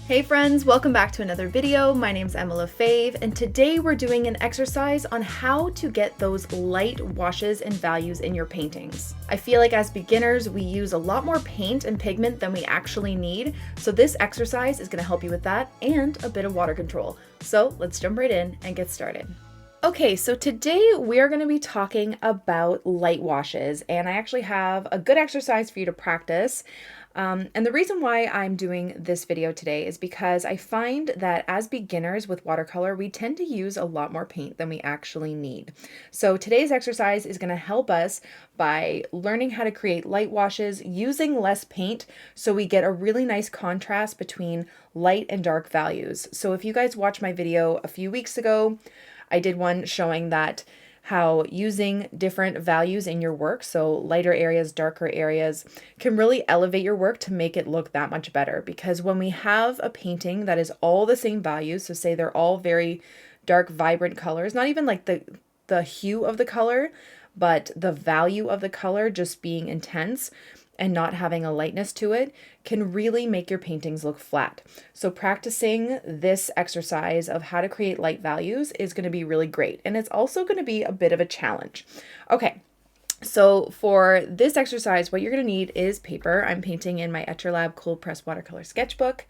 Hey friends, welcome back to another video. My name's Emma Fave, and today we're doing an exercise on how to get those light washes and values in your paintings. I feel like as beginners, we use a lot more paint and pigment than we actually need, so this exercise is going to help you with that and a bit of water control. So let's jump right in and get started. Okay, so today we're going to be talking about light washes, and I actually have a good exercise for you to practice. And the reason why I'm doing this video today is because I find that as beginners with watercolor, we tend to use a lot more paint than we actually need. So today's exercise is going to help us by learning how to create light washes using less paint so we get a really nice contrast between light and dark values. So if you guys watched my video a few weeks ago, I did one showing that how using different values in your work, so lighter areas, darker areas, can really elevate your work to make it look that much better. Because when we have a painting that is all the same values, so say they're all very dark, vibrant colors, not even like the hue of the color, but the value of the color just being intense and not having a lightness to it, can really make your paintings look flat. So practicing this exercise of how to create light values is going to be really great. And it's also going to be a bit of a challenge. Okay. So for this exercise, what you're going to need is paper. I'm painting in my Etchlab Cold Press Watercolor Sketchbook.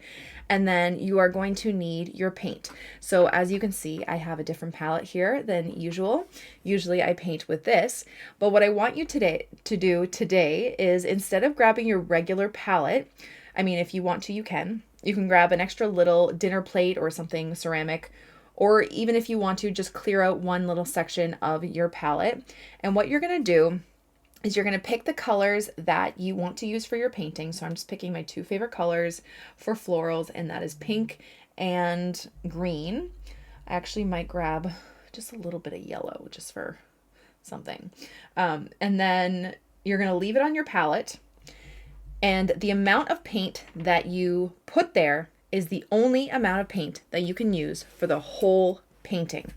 And then you are going to need your paint. So as you can see, I have a different palette here than usual. Usually I paint with this. But what I want you to do today is, instead of grabbing your regular palette, I mean, if you want to, you can grab an extra little dinner plate or something ceramic, or even if you want to, just clear out one little section of your palette. And what you're going to do is you're going to pick the colors that you want to use for your painting. So I'm just picking my two favorite colors for florals, and that is pink and green. I actually might grab just a little bit of yellow just for something. And then you're going to leave it on your palette. And the amount of paint that you put there is the only amount of paint that you can use for the whole painting.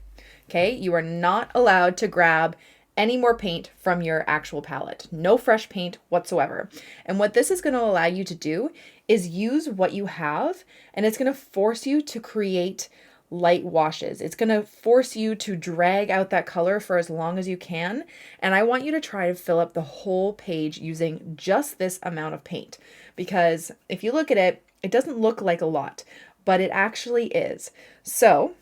Okay, you are not allowed to grab any more paint from your actual palette. No fresh paint whatsoever. And what this is going to allow you to do is use what you have, and it's going to force you to create light washes. It's going to force you to drag out that color for as long as you can. And I want you to try to fill up the whole page using just this amount of paint. Because if you look at it, it doesn't look like a lot, but it actually is. So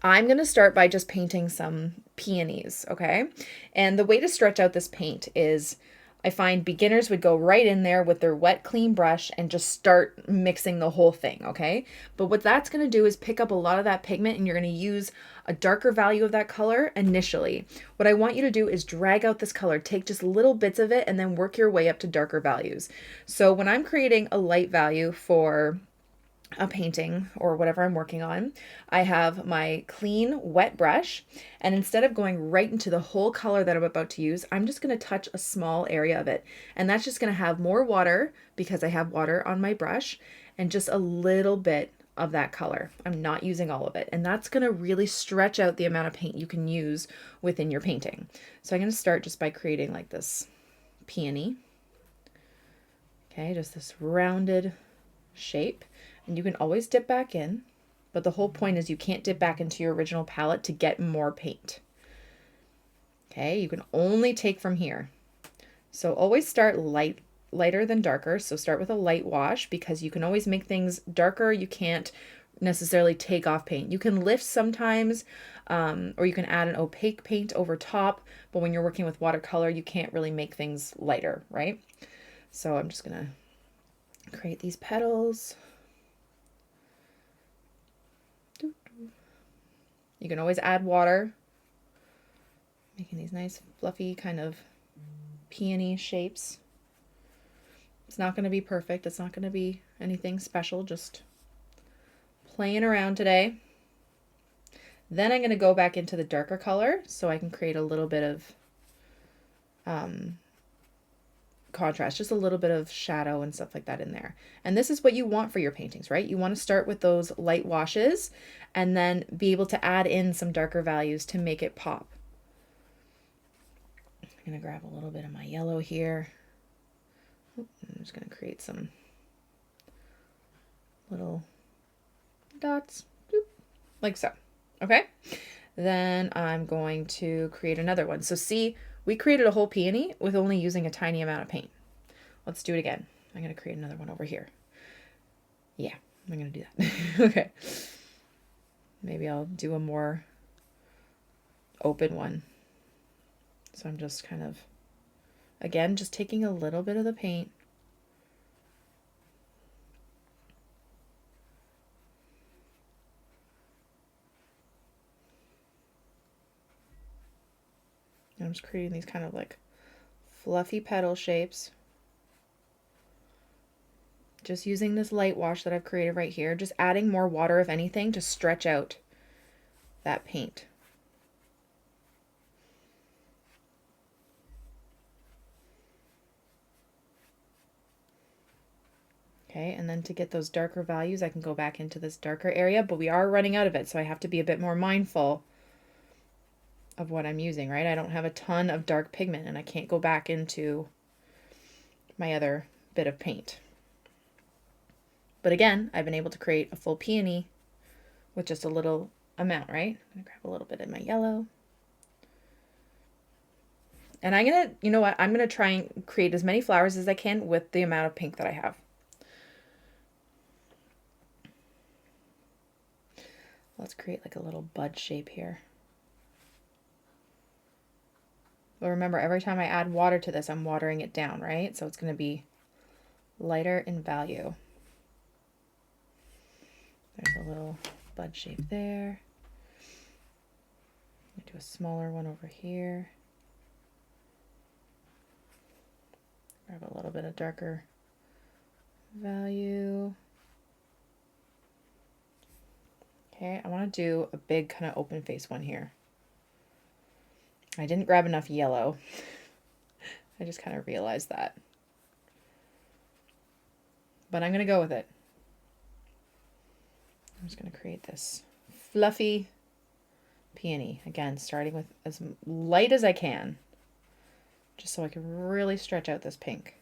I'm going to start by just painting some peonies, okay? And the way to stretch out this paint is, I find beginners would go right in there with their wet, clean brush and just start mixing the whole thing, okay? But what that's going to do is pick up a lot of that pigment, and you're going to use a darker value of that color initially. What I want you to do is drag out this color, take just little bits of it, and then work your way up to darker values. So when I'm creating a light value for a painting or whatever I'm working on, I have my clean wet brush, and instead of going right into the whole color that I'm about to use, I'm just going to touch a small area of it, and that's just going to have more water because I have water on my brush, and just a little bit of that color. I'm not using all of it, and that's going to really stretch out the amount of paint you can use within your painting. So I'm going to start just by creating like this peony. Okay, just this rounded shape. And you can always dip back in, but the whole point is you can't dip back into your original palette to get more paint. Okay, you can only take from here. So always start lighter than darker. So start with a light wash, because you can always make things darker. You can't necessarily take off paint. You can lift sometimes, or you can add an opaque paint over top, but when you're working with watercolor, you can't really make things lighter, right? So I'm just gonna create these petals. You can always add water, making these nice fluffy kind of peony shapes. It's not going to be perfect. It's not going to be anything special, just playing around today. Then I'm going to go back into the darker color so I can create a little bit of contrast, just a little bit of shadow and stuff like that in there. And this is what you want for your paintings, right? You want to start with those light washes and then be able to add in some darker values to make it pop. I'm going to grab a little bit of my yellow here. I'm just going to create some little dots, boop, like so. Okay. Then I'm going to create another one. So see, we created a whole peony with only using a tiny amount of paint. Let's do it again. I'm going to create another one over here. Yeah, I'm going to do that. Okay. Maybe I'll do a more open one. So I'm just kind of, again, just taking a little bit of the paint. I'm just creating these kind of like fluffy petal shapes. Just using this light wash that I've created right here, just adding more water, if anything, to stretch out that paint. Okay, and then to get those darker values, I can go back into this darker area, but we are running out of it, so I have to be a bit more mindful of what I'm using, right? I don't have a ton of dark pigment, and I can't go back into my other bit of paint. But again, I've been able to create a full peony with just a little amount, right? I'm gonna grab a little bit of my yellow. And I'm gonna, you know what? I'm gonna try and create as many flowers as I can with the amount of pink that I have. Let's create like a little bud shape here. But remember, every time I add water to this, I'm watering it down, right? So it's going to be lighter in value. There's a little bud shape there. I'm going to do a smaller one over here. Grab a little bit of darker value. Okay, I want to do a big kind of open face one here. I didn't grab enough yellow. I just kind of realized that. But I'm going to go with it. I'm just going to create this fluffy peony. Again, starting with as light as I can, just so I can really stretch out this pink.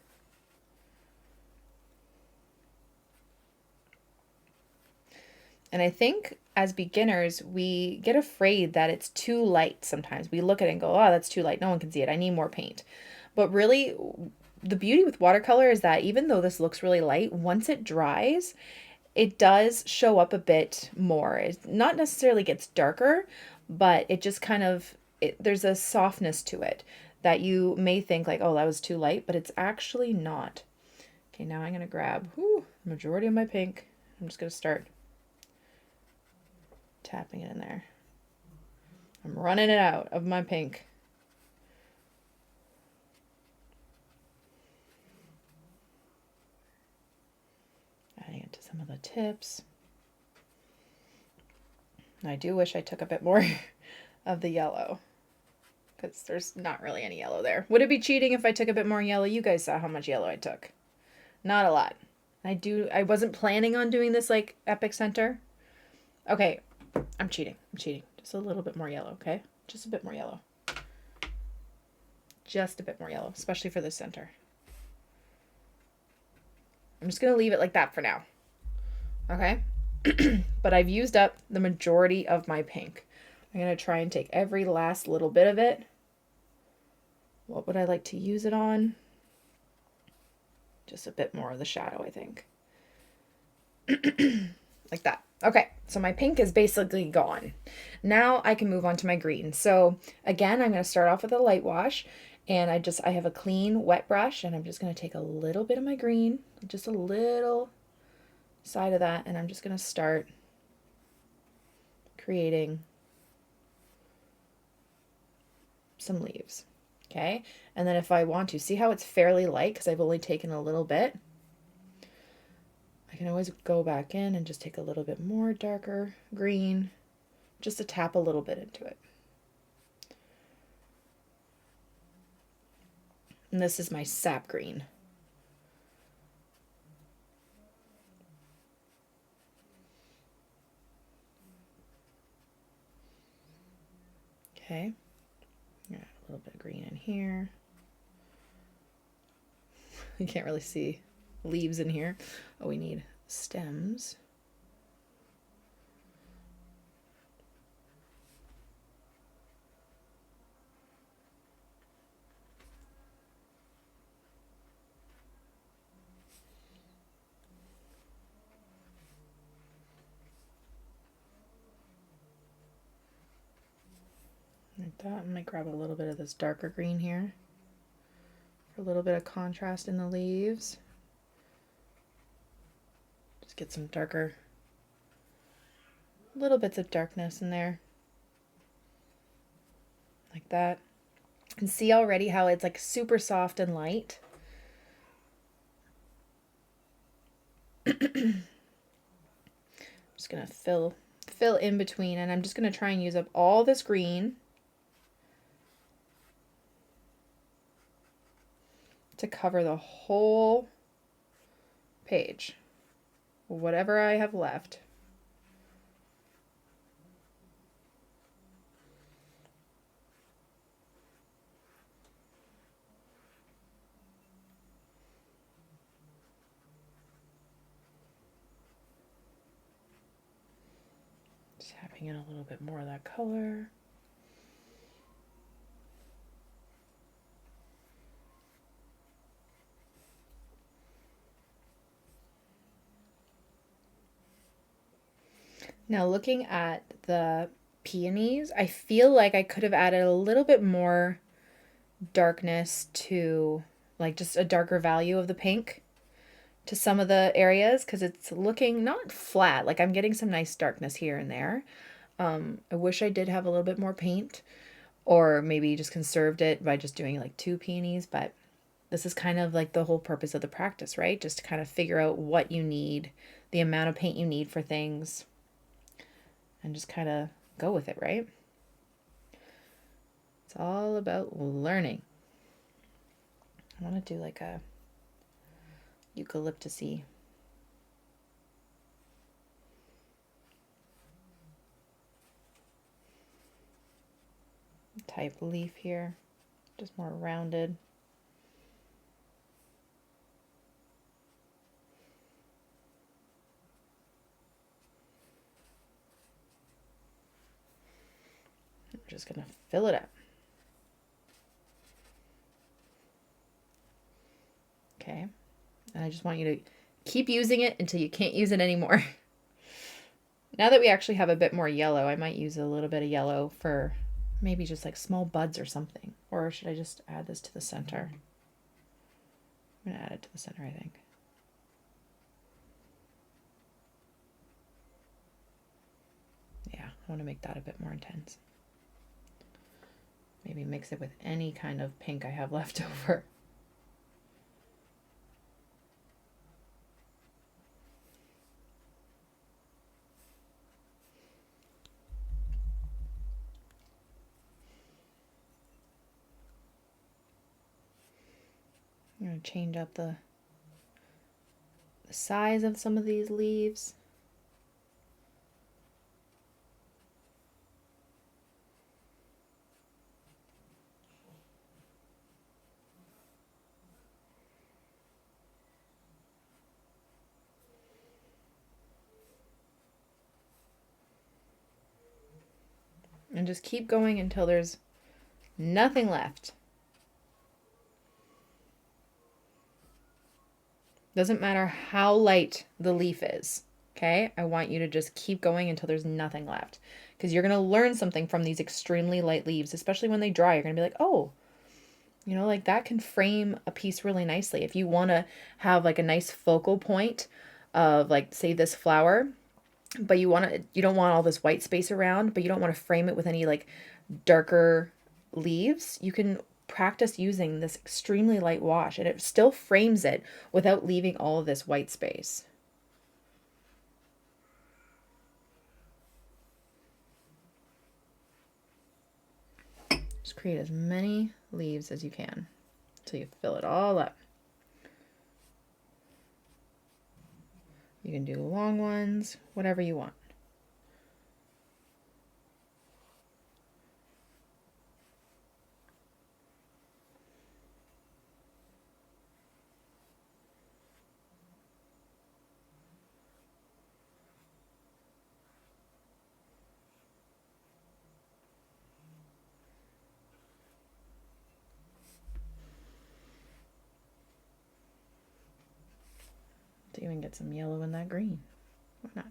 And I think as beginners, we get afraid that it's too light sometimes. We look at it and go, oh, that's too light. No one can see it. I need more paint. But really, the beauty with watercolor is that even though this looks really light, once it dries, it does show up a bit more. It not necessarily gets darker, but it just kind of, there's a softness to it that you may think like, oh, that was too light, but it's actually not. Okay, now I'm going to grab the majority of my pink. I'm just going to start tapping it in there. I'm running it out of my pink. Adding it to some of the tips. I do wish I took a bit more of the yellow, because there's not really any yellow there. Would it be cheating if I took a bit more yellow? You guys saw how much yellow I took. Not a lot. I wasn't planning on doing this like epic center. Okay, I'm cheating. Just a little bit more yellow, okay? Just a bit more yellow. Just a bit more yellow, especially for the center. I'm just going to leave it like that for now. Okay? But I've used up the majority of my pink. I'm going to try and take every last little bit of it. What would I like to use it on? Just a bit more of the shadow, I think. Like that. Okay, so my pink is basically gone. Now I can move on to my green. So again, I'm going to start off with a light wash, and I have a clean wet brush, and I'm just going to take a little bit of my green, just a little side of that, and I'm just going to start creating some leaves. Okay, and then if I want to, see how it's fairly light because I've only taken a little bit. I can always go back in and just take a little bit more darker green, just to tap a little bit into it. And this is my sap green. Okay, got a little bit of green in here. You can't really see leaves in here. Oh, we need stems. Like that. I'm going to grab a little bit of this darker green here for a little bit of contrast in the leaves. Just get some darker, little bits of darkness in there. Like that. And see already how it's like super soft and light. I'm just going to fill in between, and I'm just going to try and use up all this green to cover the whole page, whatever I have left. Just tapping in a little bit more of that color. Now looking at the peonies, I feel like I could have added a little bit more darkness to, like, just a darker value of the pink to some of the areas, because it's looking not flat. Like, I'm getting some nice darkness here and there. I wish I did have a little bit more paint, or maybe just conserved it by just doing like 2 peonies, but this is kind of like the whole purpose of the practice, right? Just to kind of figure out what you need, the amount of paint you need for things, and just kind of go with it, right? It's all about learning. I want to do like a eucalyptusy type leaf here, just more rounded. I'm just gonna fill it up. Okay, and I just want you to keep using it until you can't use it anymore. Now that we actually have a bit more yellow, I might use a little bit of yellow for maybe just like small buds or something. Or should I just add this to the center? I'm gonna add it to the center, I think. Yeah, I want to make that a bit more intense. Maybe mix it with any kind of pink I have left over. I'm going to change up the size of some of these leaves. And just keep going until there's nothing left. Doesn't matter how light the leaf is, okay? I want you to just keep going until there's nothing left, because you're going to learn something from these extremely light leaves, especially when they dry. You're going to be like, oh, you know, like that can frame a piece really nicely. If you want to have like a nice focal point of, like, say this flower, but you don't want all this white space around, but you don't want to frame it with any like darker leaves, you can practice using this extremely light wash and it still frames it without leaving all of this white space. Just create as many leaves as you can until you fill it all up. You can do long ones, whatever you want. To even get some yellow in that green. Why not?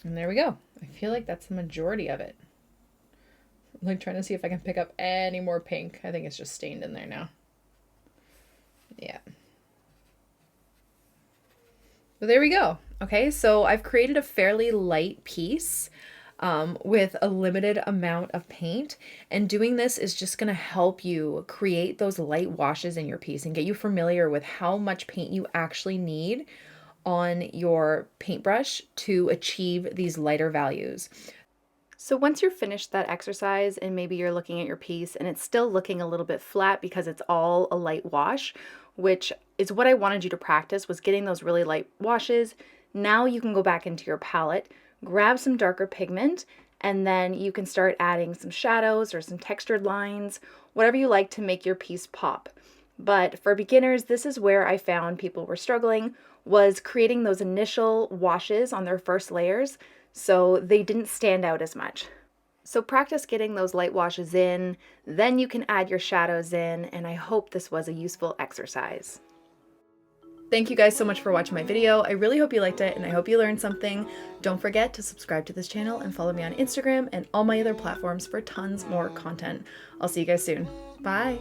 And there we go. I feel like that's the majority of it. I'm like trying to see if I can pick up any more pink. I think it's just stained in there now. Yeah. So there we go. Okay, so I've created a fairly light piece with a limited amount of paint, and doing this is just going to help you create those light washes in your piece and get you familiar with how much paint you actually need on your paintbrush to achieve these lighter values. So once you're finished that exercise and maybe you're looking at your piece and it's still looking a little bit flat because it's all a light wash, which is what I wanted you to practice, was getting those really light washes. Now you can go back into your palette, grab some darker pigment, and then you can start adding some shadows or some textured lines, whatever you like to make your piece pop. But for beginners, this is where I found people were struggling, was creating those initial washes on their first layers so they didn't stand out as much. So practice getting those light washes in, then you can add your shadows in, and I hope this was a useful exercise. Thank you guys so much for watching my video. I really hope you liked it and I hope you learned something. Don't forget to subscribe to this channel and follow me on Instagram and all my other platforms for tons more content. I'll see you guys soon. Bye.